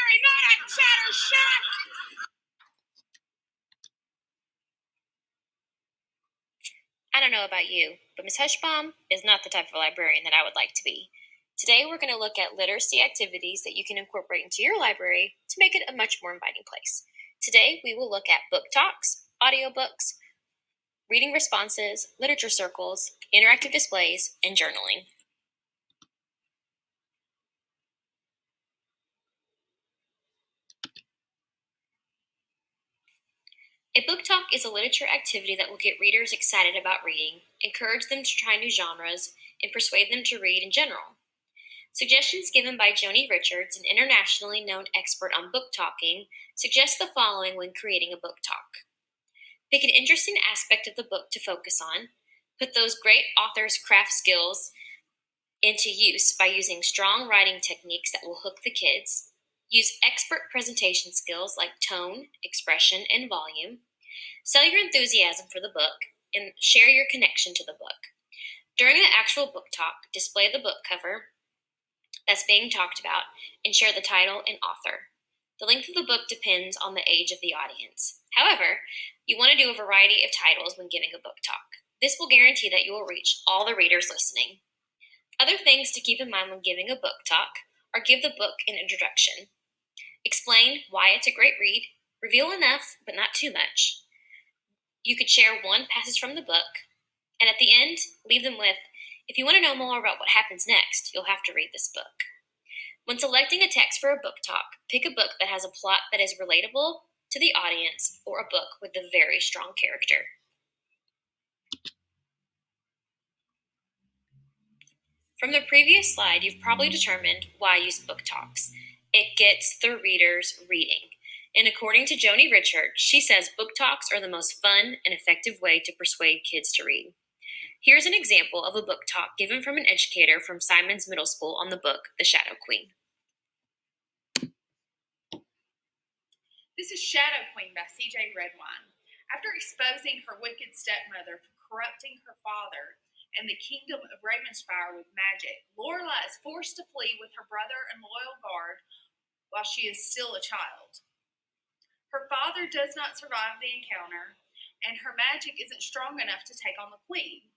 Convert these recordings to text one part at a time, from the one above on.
library, not a chatter shack. I don't know about you, but Miss Hushbaum is not the type of librarian that I would like to be. Today we're going to look at literacy activities that you can incorporate into your library to make it a much more inviting place. Today we will look at book talks, audiobooks, reading responses, literature circles, interactive displays, and journaling. A book talk is a literature activity that will get readers excited about reading, encourage them to try new genres, and persuade them to read in general. Suggestions given by Joni Richards, an internationally known expert on book talking, suggest the following when creating a book talk. Pick an interesting aspect of the book to focus on. Put those great authors' craft skills into use by using strong writing techniques that will hook the kids. Use expert presentation skills like tone, expression, and volume. Sell your enthusiasm for the book and share your connection to the book. During the actual book talk, display the book cover that's being talked about and share the title and author. The length of the book depends on the age of the audience. However, you want to do a variety of titles when giving a book talk. This will guarantee that you will reach all the readers listening. Other things to keep in mind when giving a book talk are give the book an introduction. Explain why it's a great read. Reveal enough, but not too much. You could share one passage from the book, and at the end, leave them with, if you want to know more about what happens next, you'll have to read this book. When selecting a text for a book talk, pick a book that has a plot that is relatable to the audience or a book with a very strong character. From the previous slide, you've probably determined why I use book talks. It gets the readers reading. And according to Joni Richards, she says book talks are the most fun and effective way to persuade kids to read. Here's an example of a book talk given from an educator from Simons Middle School on the book The Shadow Queen. This is Shadow Queen by C.J. Redwine. After exposing her wicked stepmother for corrupting her father and the kingdom of Ravenspire with magic, Lorelai is forced to flee with her brother and loyal guard while she is still a child. Her father does not survive the encounter, and her magic isn't strong enough to take on the queen.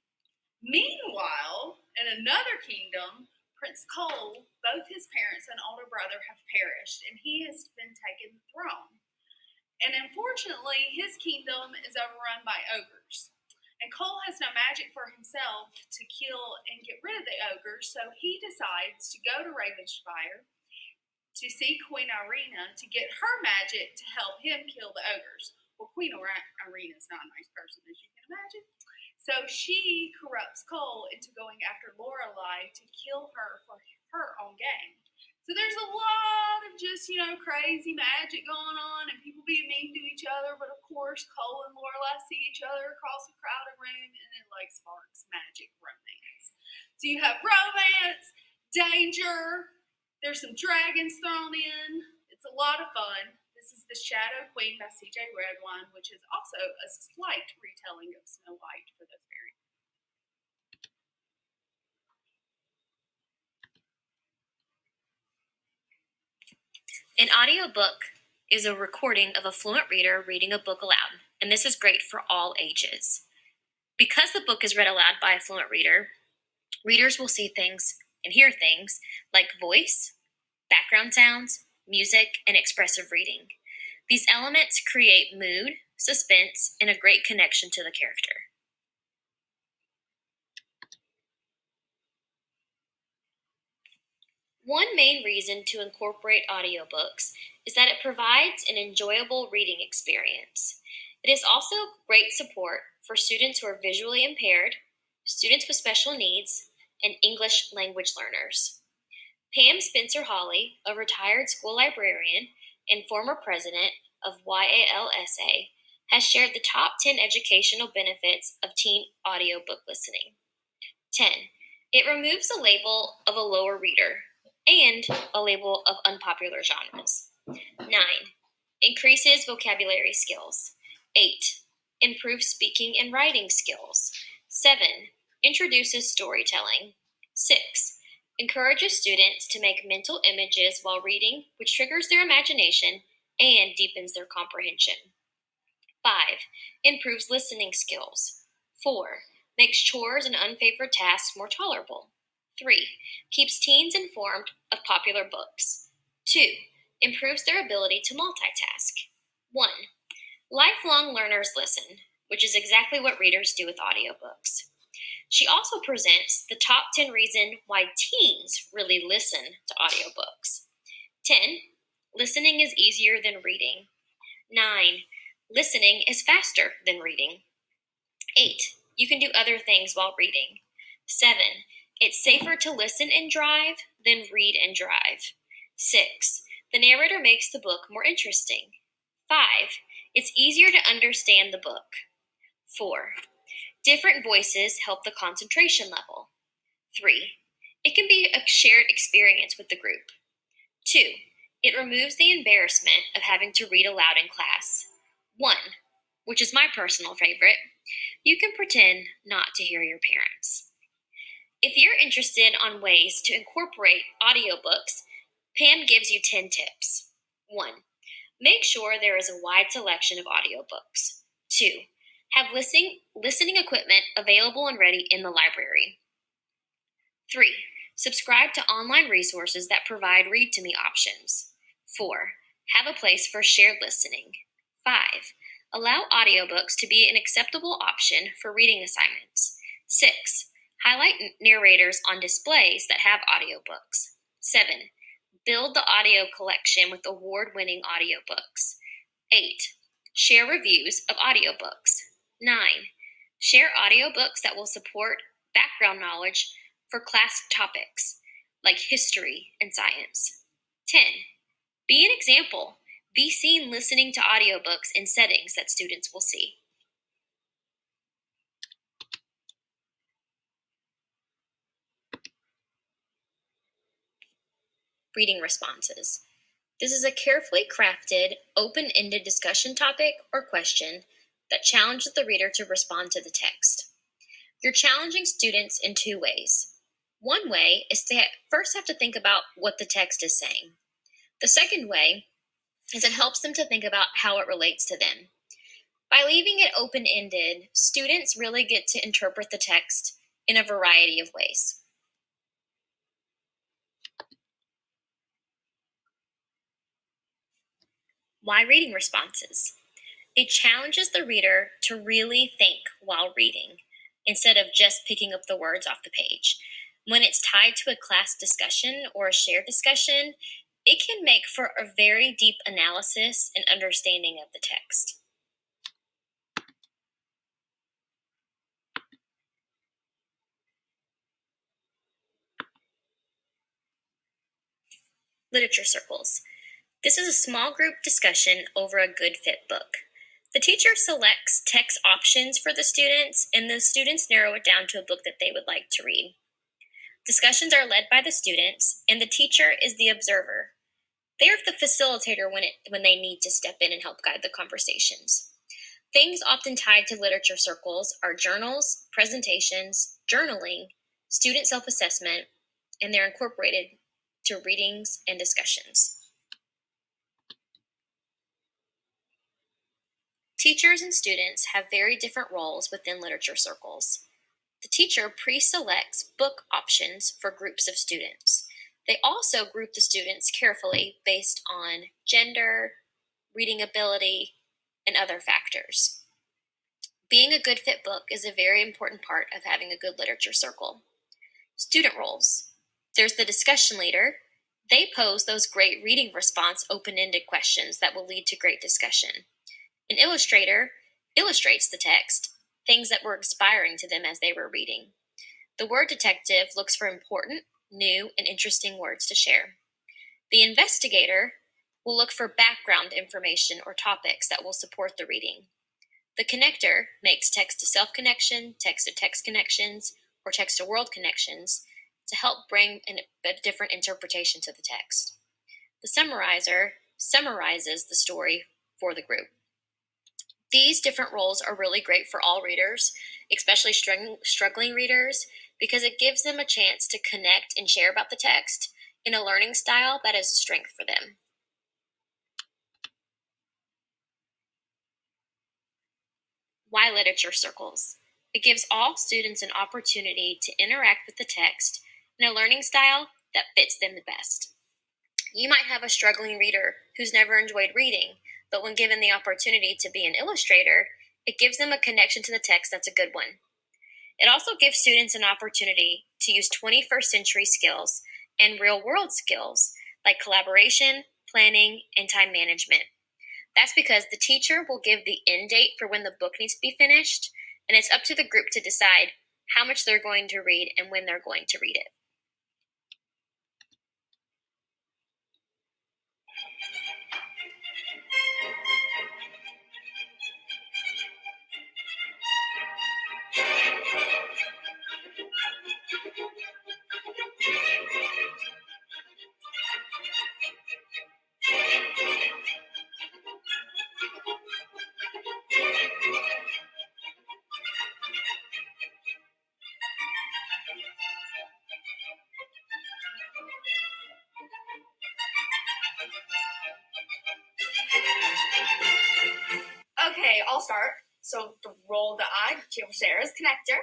Meanwhile, in another kingdom, Prince Cole, both his parents and older brother have perished, and he has been taken the throne. And unfortunately, his kingdom is overrun by ogres. And Cole has no magic for himself to kill and get rid of the ogres, so he decides to go to Ravenspire to see Queen Irena to get her magic to help him kill the ogres. Well, Queen Irena is not a nice person, as you can imagine. So she corrupts Cole into going after Lorelai to kill her for her own gain. So there's a lot of just, crazy magic going on and people being mean to each other. But of course, Cole and Lorelai see each other across a crowded room and it sparks magic romance. So you have romance, danger, there's some dragons thrown in. It's a lot of fun. This is The Shadow Queen by C.J. Redwine, which is also a slight retelling of Snow White for those very. An audiobook is a recording of a fluent reader reading a book aloud, and this is great for all ages. Because the book is read aloud by a fluent reader, readers will see things and hear things like voice, background sounds, music, and expressive reading. These elements create mood, suspense, and a great connection to the character. One main reason to incorporate audiobooks is that it provides an enjoyable reading experience. It is also great support for students who are visually impaired, students with special needs, and English language learners. Pam Spencer Hawley, a retired school librarian and former president of YALSA, has shared the top 10 educational benefits of teen audiobook listening. 10. It removes the label of a lower reader and a label of unpopular genres. 9. Increases vocabulary skills. 8. Improves speaking and writing skills. 7. Introduces storytelling. 6. Encourages students to make mental images while reading, which triggers their imagination and deepens their comprehension. 5. Improves listening skills. 4. Makes chores and unfavored tasks more tolerable. 3. Keeps teens informed of popular books. 2. Improves their ability to multitask. 1. Lifelong learners listen, which is exactly what readers do with audiobooks. She also presents the top 10 reasons why teens really listen to audiobooks. 10. Listening is easier than reading. 9. Listening is faster than reading. 8. You can do other things while reading. 7. It's safer to listen and drive than read and drive. 6. The narrator makes the book more interesting. 5. It's easier to understand the book. 4. Different voices help the concentration level. 3. It can be a shared experience with the group. 2. It removes the embarrassment of having to read aloud in class. 1. Which is my personal favorite. You can pretend not to hear your parents. If you're interested on ways to incorporate audiobooks, Pam gives you 10 tips. 1. Make sure there is a wide selection of audiobooks. 2. Have listening equipment available and ready in the library. 3. Subscribe to online resources that provide read to me options. 4. Have a place for shared listening. 5. Allow audiobooks to be an acceptable option for reading assignments. 6. Highlight narrators on displays that have audiobooks. 7. Build the audio collection with award-winning audiobooks. 8. Share reviews of audiobooks. 9. Share audiobooks that will support background knowledge for class topics like history and science. 10. Be an example. Be seen listening to audiobooks in settings that students will see. Reading responses. This is a carefully crafted, open-ended discussion topic or question that challenges the reader to respond to the text. You're challenging students in 2 ways. One way is to first have to think about what the text is saying. The second way is it helps them to think about how it relates to them. By leaving it open-ended, students really get to interpret the text in a variety of ways. Why reading responses? It challenges the reader to really think while reading, instead of just picking up the words off the page. When it's tied to a class discussion or a shared discussion, it can make for a very deep analysis and understanding of the text. Literature circles. This is a small group discussion over a good fit book. The teacher selects text options for the students, and the students narrow it down to a book that they would like to read. Discussions are led by the students, and the teacher is the observer. They are the facilitator when they need to step in and help guide the conversations. Things often tied to literature circles are journals, presentations, journaling, student self-assessment, and they're incorporated to readings and discussions. Teachers and students have very different roles within literature circles. The teacher pre-selects book options for groups of students. They also group the students carefully based on gender, reading ability, and other factors. Being a good fit book is a very important part of having a good literature circle. Student roles. There's the discussion leader. They pose those great reading response open-ended questions that will lead to great discussion. An illustrator illustrates the text, things that were inspiring to them as they were reading. The word detective looks for important, new, and interesting words to share. The investigator will look for background information or topics that will support the reading. The connector makes text-to-self connection, text-to-text connections, or text-to-world connections to help bring a different interpretation to the text. The summarizer summarizes the story for the group. These different roles are really great for all readers, especially struggling readers, because it gives them a chance to connect and share about the text in a learning style that is a strength for them. Why literature circles? It gives all students an opportunity to interact with the text in a learning style that fits them the best. You might have a struggling reader who's never enjoyed reading, but when given the opportunity to be an illustrator, it gives them a connection to the text that's a good one. It also gives students an opportunity to use 21st century skills and real world skills like collaboration, planning, and time management. That's because the teacher will give the end date for when the book needs to be finished, and it's up to the group to decide how much they're going to read and when they're going to read it. Okay, I'll start. So the roll that I will share is connector.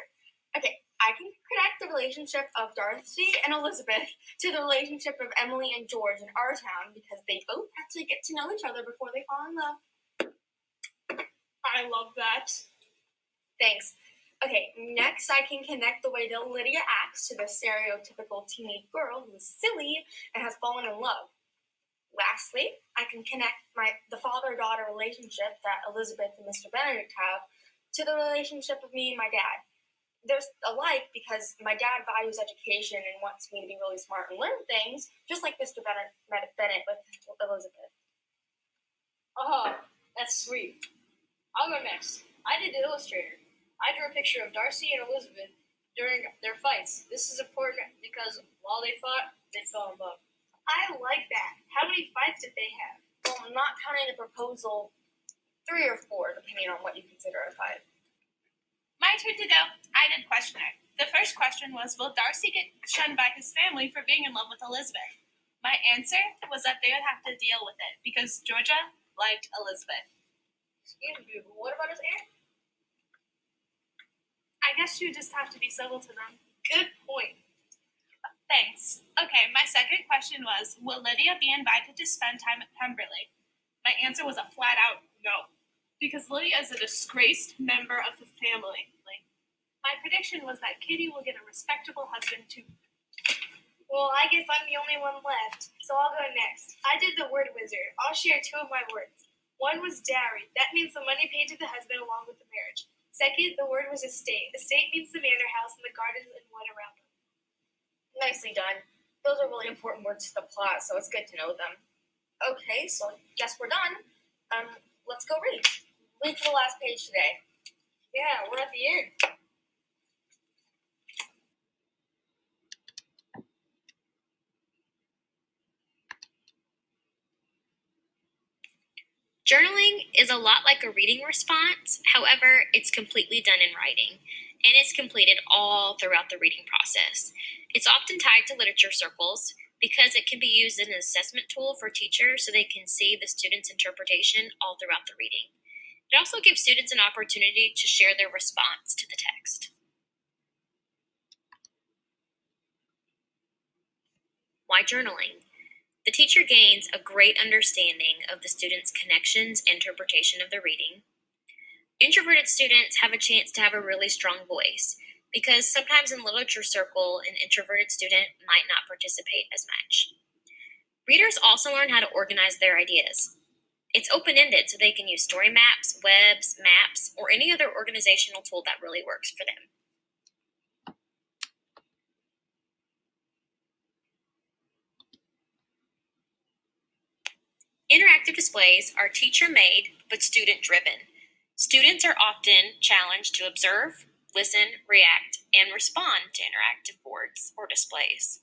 Okay, I can connect the relationship of Darcy and Elizabeth to the relationship of Emily and George in our town because they both actually get to know each other before they fall in love. I love that. Thanks. Okay, next I can connect the way that Lydia acts to the stereotypical teenage girl who is silly and has fallen in love. Lastly, I can connect the father-daughter relationship that Elizabeth and Mr. Benedict have to the relationship of me and my dad. They're alike because my dad values education and wants me to be really smart and learn things, just like Mr. Bennett with Elizabeth. Oh, that's sweet. I'll go next. I did the illustrator. I drew a picture of Darcy and Elizabeth during their fights. This is important because while they fought, they fell in love. I like that. How many fights did they have? Well, not counting the proposal, 3 or 4, depending on what you consider a fight. My turn to go. I did questionnaire. The first question was, will Darcy get shunned by his family for being in love with Elizabeth? My answer was that they would have to deal with it because Georgia liked Elizabeth. Excuse me, but what about his aunt? I guess you just have to be civil to them. Good point. Thanks. Okay, my second question was, will Lydia be invited to spend time at Pemberley? My answer was a flat out no, because Lydia is a disgraced member of the family. My prediction was that Kitty will get a respectable husband too. Well, I guess I'm the only one left, so I'll go next. I did the word wizard. I'll share 2 of my words. One was dowry. That means the money paid to the husband along with the marriage. Second, the word was estate. Estate means the manor house and the gardens and what around them. Nicely done. Those are really important words to the plot, so it's good to know them. Okay, so guess we're done. Let's go read. Read to the last page today. Yeah, we're at the end. Journaling is a lot like a reading response, however, it's completely done in writing, and it's completed all throughout the reading process. It's often tied to literature circles because it can be used as an assessment tool for teachers so they can see the student's interpretation all throughout the reading. It also gives students an opportunity to share their response to the text. Why journaling? The teacher gains a great understanding of the student's connections and interpretation of the reading. Introverted students have a chance to have a really strong voice because sometimes in literature circle, an introverted student might not participate as much. Readers also learn how to organize their ideas. It's open-ended, so they can use story maps, webs, maps, or any other organizational tool that really works for them. Interactive displays are teacher-made but student-driven. Students are often challenged to observe, listen, react, and respond to interactive boards or displays.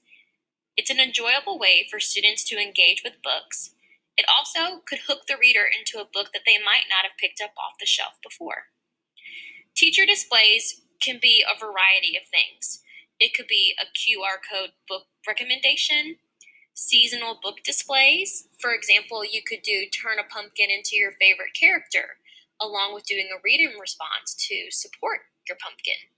It's an enjoyable way for students to engage with books. It also could hook the reader into a book that they might not have picked up off the shelf before. Teacher displays can be a variety of things. It could be a QR code book recommendation, seasonal book displays. For example, you could do turn a pumpkin into your favorite character, along with doing a reading response to support your pumpkin.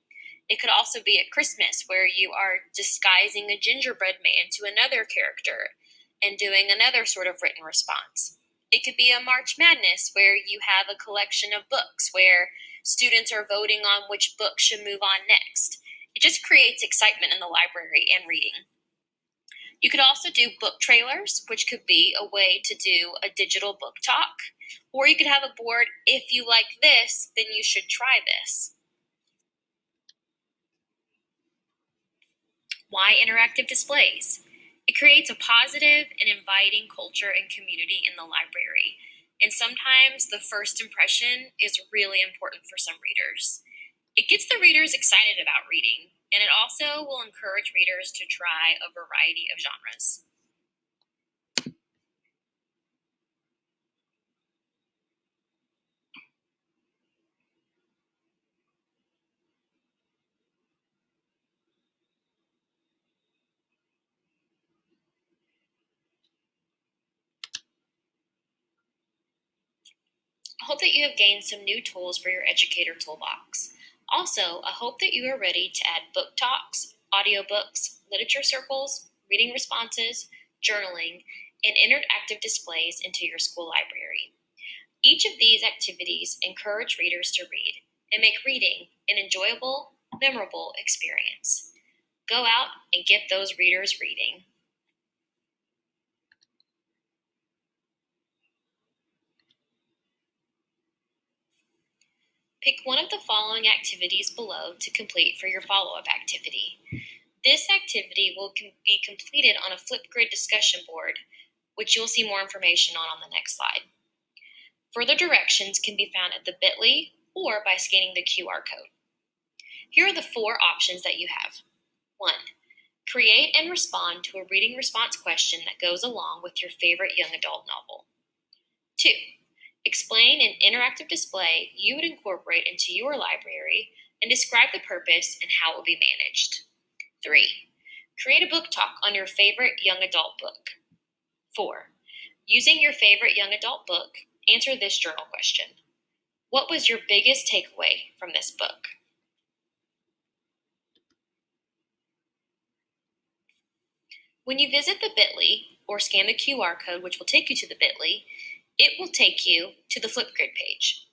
It could also be at Christmas, where you are disguising a gingerbread man to another character and doing another sort of written response. It could be a March Madness, where you have a collection of books where students are voting on which book should move on next. It just creates excitement in the library and reading. You could also do book trailers, which could be a way to do a digital book talk. Or you could have a board, if you like this, then you should try this. Why interactive displays? It creates a positive and inviting culture and community in the library. And sometimes the first impression is really important for some readers. It gets the readers excited about reading, and it also will encourage readers to try a variety of genres. I hope that you have gained some new tools for your educator toolbox. Also, I hope that you are ready to add book talks, audiobooks, literature circles, reading responses, journaling, and interactive displays into your school library. Each of these activities encourage readers to read and make reading an enjoyable, memorable experience. Go out and get those readers reading. Pick one of the following activities below to complete for your follow-up activity. This activity will be completed on a Flipgrid discussion board, which you'll see more information on the next slide. Further directions can be found at the bit.ly or by scanning the QR code. Here are the 4 options that you have. 1. Create and respond to a reading response question that goes along with your favorite young adult novel. 2. Explain an interactive display you would incorporate into your library and describe the purpose and how it will be managed. 3. Create a book talk on your favorite young adult book. 4. Using your favorite young adult book, answer this journal question. What was your biggest takeaway from this book? When you visit the bit.ly or scan the QR code, which will take you to the bit.ly, it will take you to the Flipgrid page.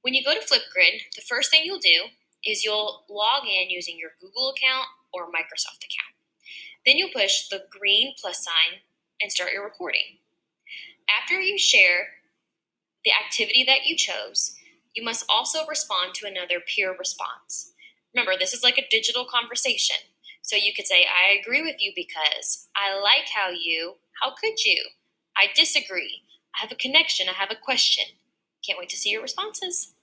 When you go to Flipgrid, the first thing you'll do is you'll log in using your Google account or Microsoft account. Then you'll push the green plus sign and start your recording. After you share the activity that you chose, you must also respond to another peer response. Remember, this is like a digital conversation. So you could say, I agree with you because, I like how could you? I disagree, I have a connection, I have a question. Can't wait to see your responses.